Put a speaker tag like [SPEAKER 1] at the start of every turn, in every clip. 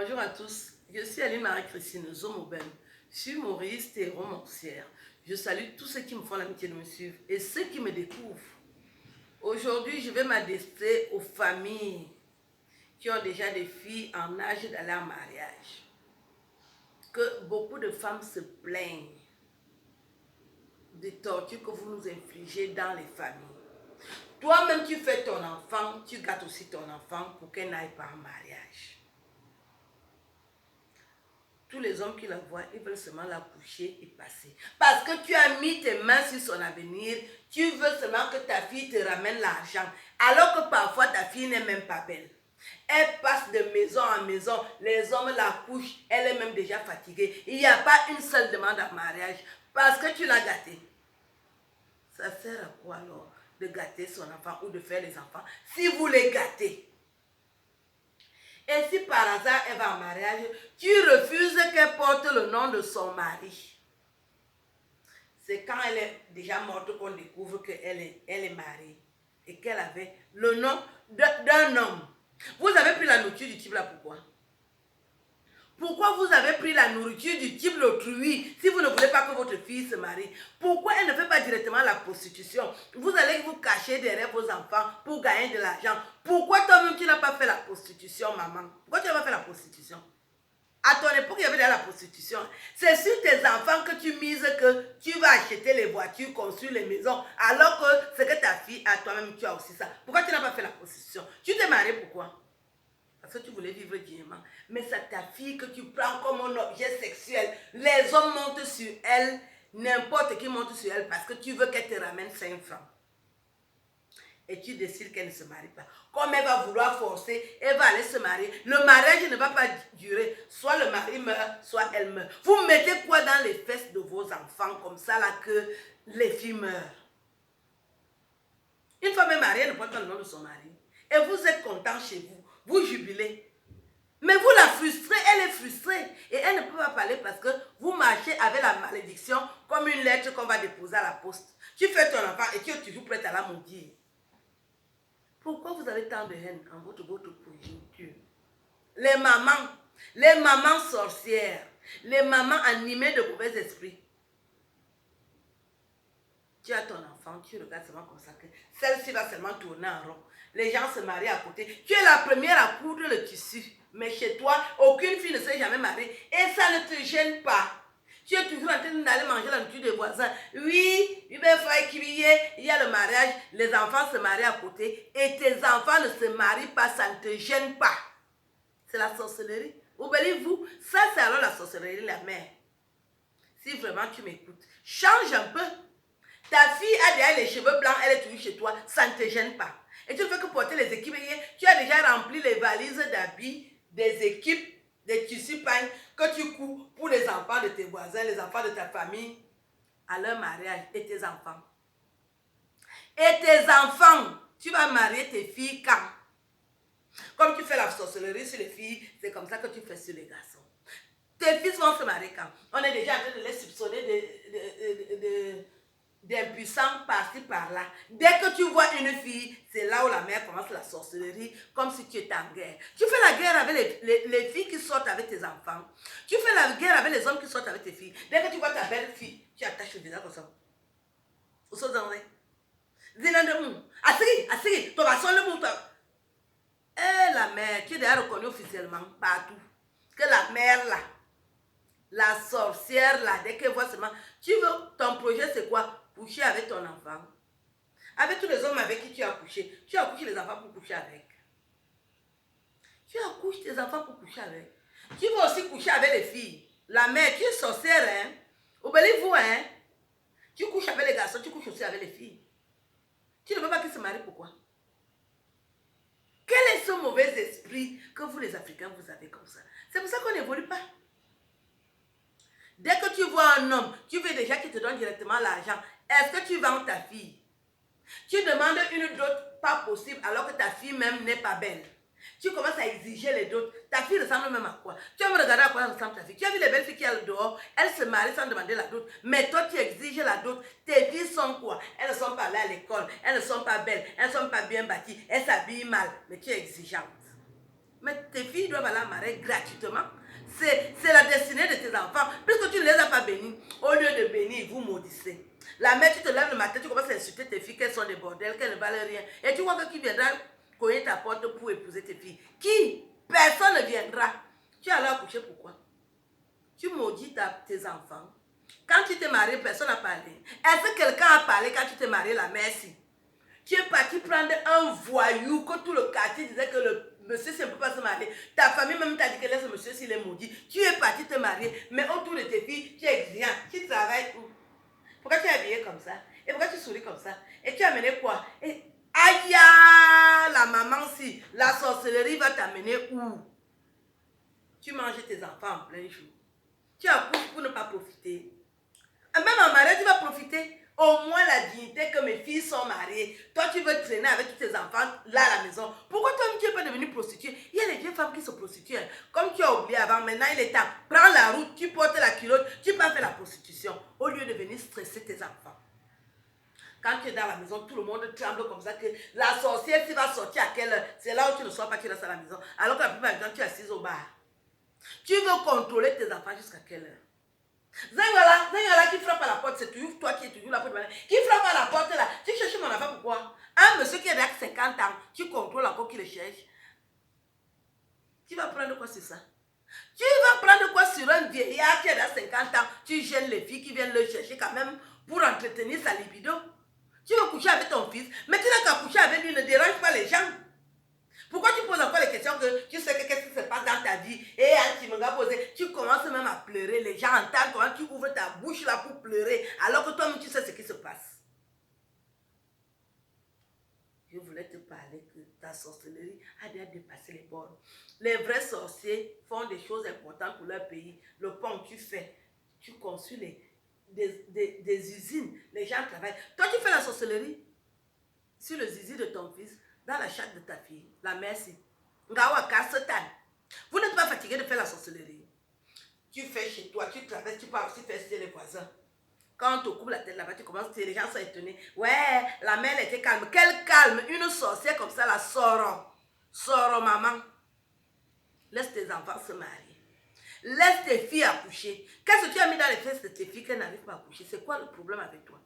[SPEAKER 1] Bonjour à tous, je suis Aline Marie-Christine Zomoben. Je suis humoriste et romancière. Je salue tous ceux qui me font l'amitié de me suivre et ceux qui me découvrent. Aujourd'hui, je vais m'adresser aux familles qui ont déjà des filles en âge d'aller en mariage. Que beaucoup de femmes se plaignent des tortures que vous nous infligez dans les familles. Toi-même, tu fais ton enfant, tu gâtes aussi ton enfant pour qu'elle n'aille pas en mariage. Tous les hommes qui la voient, ils veulent seulement la coucher et passer. Parce que tu as mis tes mains sur son avenir, tu veux seulement que ta fille te ramène l'argent. Alors que parfois ta fille n'est même pas belle. Elle passe de maison en maison, les hommes la couchent, elle est même déjà fatiguée. Il n'y a pas une seule demande en mariage parce que tu l'as gâtée. Ça sert à quoi alors de gâter son enfant ou de faire les enfants si vous les gâtez? Et si par hasard elle va en mariage, tu refuses qu'elle porte le nom de son mari. C'est quand elle est déjà morte qu'on découvre qu'elle est mariée et qu'elle avait le nom d'un homme. Vous avez pris la nourriture du type là, pourquoi? Pourquoi vous avez pris la nourriture du type d'autrui si vous ne voulez pas que votre fille se marie? Pourquoi elle ne fait pas directement la prostitution? Vous allez vous cacher derrière vos enfants pour gagner de l'argent. Pourquoi toi-même tu n'as pas fait la prostitution, maman? Pourquoi tu n'as pas fait la prostitution? À ton époque, il y avait déjà la prostitution. C'est sur tes enfants que tu mises que tu vas acheter les voitures, construire les maisons, alors que c'est que ta fille a toi-même, tu as aussi ça. Pourquoi tu n'as pas fait la prostitution? Tu t'es marié pourquoi? Parce que tu voulais vivre dignement. Mais c'est ta fille que tu prends comme un objet sexuel. Les hommes montent sur elle, n'importe qui monte sur elle parce que tu veux qu'elle te ramène 5 francs. Et tu décides qu'elle ne se marie pas. Comme elle va vouloir forcer, elle va aller se marier. Le mariage ne va pas durer. Soit le mari meurt, soit elle meurt. Vous mettez quoi dans les fesses de vos enfants comme ça là que les filles meurent? Une femme est mariée, elle ne porte pas le nom de son mari. Et vous êtes content chez vous. Vous jubilez. Mais vous la frustrez, elle est frustrée. Et elle ne peut pas parler parce que vous marchez avec la malédiction comme une lettre qu'on va déposer à la poste. Tu fais ton enfant et tu es toujours prête à la maudire. Pourquoi vous avez tant de haine en votre conjoncture? Les mamans sorcières, les mamans animées de mauvais esprits. Tu as ton enfant, tu regardes seulement comme ça que celle-ci va seulement tourner en rond. Les gens se marient à côté. Tu es la première à coudre le tissu. Mais chez toi, aucune fille ne s'est jamais mariée. Et ça ne te gêne pas. Tu es toujours en train d'aller manger la nourriture des voisins. Oui, il y a le mariage, les enfants se marient à côté et tes enfants ne se marient pas, ça ne te gêne pas. C'est la sorcellerie. Oubliez-vous, ça c'est alors la sorcellerie, la mère. Si vraiment tu m'écoutes, change un peu. Ta fille a déjà les cheveux blancs, elle est toujours chez toi, ça ne te gêne pas. Et tu ne fais que porter les équipes. Tu as déjà rempli les valises d'habits, des équipes, des tissus pains que tu couds pour les enfants de tes voisins, les enfants de ta famille, à leur mariage et tes enfants. Et tes enfants, tu vas marier tes filles quand? Comme tu fais la sorcellerie sur les filles, c'est comme ça que tu fais sur les garçons. Tes fils vont se marier quand? On est déjà en train de les soupçonner d'impuissants par-ci par-là. Dès que tu vois une fille, c'est là où la mère commence la sorcellerie, comme si tu étais en guerre. Tu fais la guerre avec les filles qui sortent avec tes enfants. Tu fais la guerre avec les hommes qui sortent avec tes filles. Dès que tu vois ta belle fille, tu attaches le visage comme ça. Au saut d'en vrai. Assiri, ton garçon le mouton. Et la mère, qui est déjà reconnue officiellement partout, que la mère là, la sorcière là, dès qu'elle voit seulement, tu veux, ton projet c'est quoi? Coucher avec ton enfant. Avec tous les hommes avec qui tu as couché. Tu as couché les enfants pour coucher avec. Tu accouches tes enfants pour coucher avec. Tu vas aussi coucher avec les filles. La mère, tu es sorcière, hein? Oubliez-vous, hein? Tu couches avec les garçons, tu couches aussi avec les filles. Tu ne veux pas qu'ils se marient, pourquoi? Quel est ce mauvais esprit que vous les Africains, vous avez comme ça? C'est pour ça qu'on n'évolue pas. Dès que tu vois un homme, tu veux déjà qu'il te donne directement l'argent. Est-ce que tu vends ta fille? Tu demandes une dot pas possible alors que ta fille même n'est pas belle. Tu commences à exiger les dots. Ta fille ressemble même à quoi? Tu vas me regarder à quoi ressemble ta fille. Tu as vu les belles filles qui sont dehors, elles se marient sans demander la dot. Mais toi, tu exiges la dot. Tes filles sont quoi? Elles ne sont pas allées à l'école, elles ne sont pas belles, elles ne sont pas bien bâties, elles s'habillent mal. Mais tu es exigeante. Mais tes filles doivent aller à marier gratuitement. C'est la destinée de tes enfants. Puisque tu ne les as pas bénis, au lieu de bénir, vous maudissez. La mère, tu te lèves le matin, tu commences à insulter tes filles qu'elles sont des bordels, qu'elles ne valent rien. Et tu vois que qui viendra cogner ta porte pour épouser tes filles? Qui? Personne ne viendra. Tu es allé accoucher pourquoi? Tu maudis tes enfants. Quand tu t'es marié, personne n'a parlé. Est-ce que quelqu'un a parlé quand tu t'es marié, la mère si? Tu es parti prendre un voyou que tout le quartier disait que le monsieur ne peut pas se marier. Ta famille même t'a dit que laisse monsieur s'il est maudit. Tu es parti te marier, mais autour de tes filles, tu es rien. Tu travailles où? Pourquoi tu es habillé comme ça? Et pourquoi tu souris comme ça? Et tu as amené quoi? Et aïe, la maman si, la sorcellerie va t'amener où? Tu manges tes enfants en plein jour. Tu accouches pour ne pas profiter. Même en mariage, tu vas profiter. Au moins la dignité que mes filles sont mariées. Toi, tu veux traîner avec tous tes enfants là à la maison. Pourquoi toi, tu n'es pas devenue prostituée? Il y a les vieilles femmes qui se prostituent. Comme tu as oublié avant, maintenant il est temps. Prends la route, tu portes la culotte, tu peux faire la prostitution. Au lieu de venir stresser tes enfants. Quand tu es dans la maison, tout le monde tremble comme ça que la sorcière, tu vas sortir à quelle heure? C'est là où tu ne sors pas, tu restes à la maison. Alors que la plupart du temps, tu es assise au bar. Tu veux contrôler tes enfants jusqu'à quelle heure? Zengala qui frappe à la porte, c'est toujours toi qui es toujours la porte. Qui frappe à la porte là? Tu cherches mon enfant pourquoi? Un monsieur qui a 50 ans, tu contrôles encore qui le cherche. Tu vas prendre quoi sur ça? Tu vas prendre quoi sur un vieillard qui a 50 ans? Tu gênes les filles qui viennent le chercher quand même pour entretenir sa libido. Tu veux coucher avec ton fils, mais tu n'as qu'à coucher avec lui, ne dérange pas les gens. Pourquoi tu poses encore les questions que tu sais que qu'est-ce qui se passe dans ta vie? Et tu me vas poser, tu commences même à pleurer. Les gens entendent quand tu ouvres ta bouche là pour pleurer, alors que toi-même tu sais ce qui se passe. Je voulais te parler que ta sorcellerie a déjà dépassé les bornes. Les vrais sorciers font des choses importantes pour leur pays. Le pont que tu fais, tu construis des usines, les gens travaillent. Toi tu fais la sorcellerie sur le zizi de ton fils, dans la chatte de ta fille, la merci. Vous n'êtes pas fatigué de faire la sorcellerie. Tu fais chez toi, tu traverses, tu peux aussi faire chez les voisins. Quand on te coupe la tête là-bas, tu commences, les gens sont étonnés. Ouais, la mère était calme. Quel calme? Une sorcière comme ça, la sort. Sort, maman. Laisse tes enfants se marier. Laisse tes filles accoucher. Qu'est-ce que tu as mis dans les fesses de tes filles qu'elles n'arrivent pas à accoucher? C'est quoi le problème avec toi?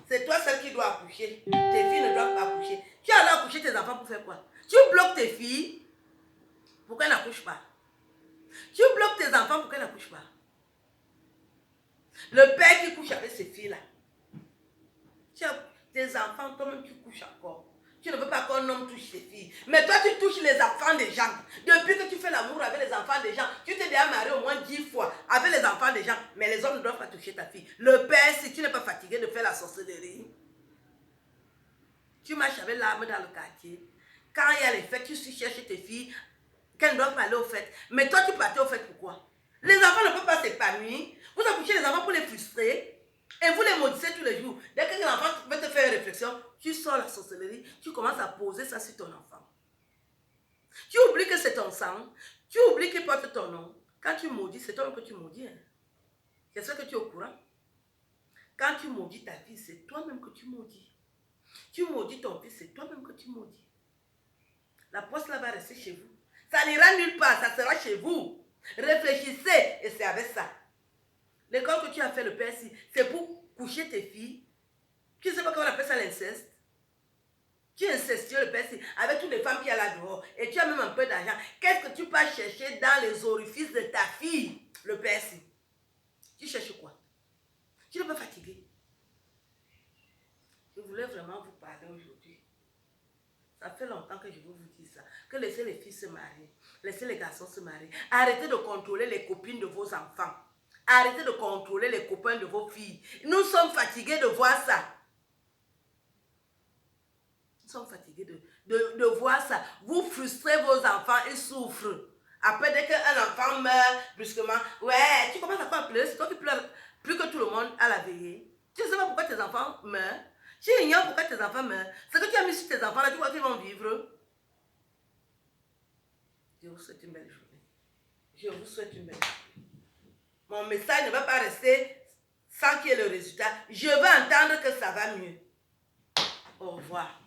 [SPEAKER 1] C'est toi celle qui doit accoucher. Tes filles ne doivent pas accoucher. Tu as allé accoucher tes enfants pour faire quoi? Tu bloques tes filles pour qu'elles n'accouchent pas. Tu bloques tes enfants pour qu'elles n'accouchent pas. Le père qui couche avec ses filles là. Tu as tes enfants, toi-même tu couches encore. Tu ne veux pas qu'un homme touche tes filles. Mais toi tu touches les enfants des gens. Depuis que tu fais l'amour avec les enfants des gens, tu t'es déjà marié au moins 10 fois avec les enfants des gens. Mais les hommes ne doivent pas toucher ta fille. Le père, si tu n'es pas fatigué de faire la sorcellerie, tu marches avec l'arme dans le quartier. Quand il y a les fêtes, tu cherches tes filles qu'elles ne doivent pas aller aux fêtes. Mais toi, tu partais aux fêtes pourquoi? Les enfants ne peuvent pas s'épanouir. Vous accouchez les enfants pour les frustrer. Et vous les maudissez tous les jours. Dès que l'enfant veut te faire une réflexion, tu sors la sorcellerie, tu commences à poser ça sur ton enfant. Tu oublies que c'est ton sang. Tu oublies qu'il porte ton nom. Quand tu maudis, c'est toi que tu maudis. Hein. J'espère que tu es au courant. Quand tu maudis ta fille, c'est toi-même que tu maudis. Tu maudis ton fils, c'est toi-même que tu maudis. La poste là va rester chez vous. Ça n'ira nulle part, ça sera chez vous. Réfléchissez et c'est avec ça. L'école que tu as fait le père, c'est pour coucher tes filles. Tu ne sais pas comment on appelle ça l'inceste. Tu es incestueux le père, avec toutes les femmes qui y a là dehors. Et tu as même un peu d'argent. Qu'est-ce que tu peux chercher dans les orifices de ta fille, le père? Tu cherches quoi? Tu n'es pas fatigué. Je voulais vraiment vous parler aujourd'hui. Ça fait longtemps que je veux vous dire ça. Que laissez les filles se marier. Laissez les garçons se marier. Arrêtez de contrôler les copines de vos enfants. Arrêtez de contrôler les copains de vos filles. Nous sommes fatigués de voir ça. Nous sommes fatigués de voir ça. Vous frustrez vos enfants, ils souffrent. Après, dès qu'un enfant meurt brusquement, ouais, tu commences à pleurer. C'est toi qui pleures plus que tout le monde à la veillée. Tu ne sais pas pourquoi tes enfants meurent. Tu ignores pourquoi tes enfants meurent. Ce que tu as mis sur tes enfants, là, tu vois qu'ils vont vivre. Je vous souhaite une belle journée. Je vous souhaite une belle journée. Mon message ne va pas rester sans qu'il y ait le résultat. Je veux entendre que ça va mieux. Au revoir.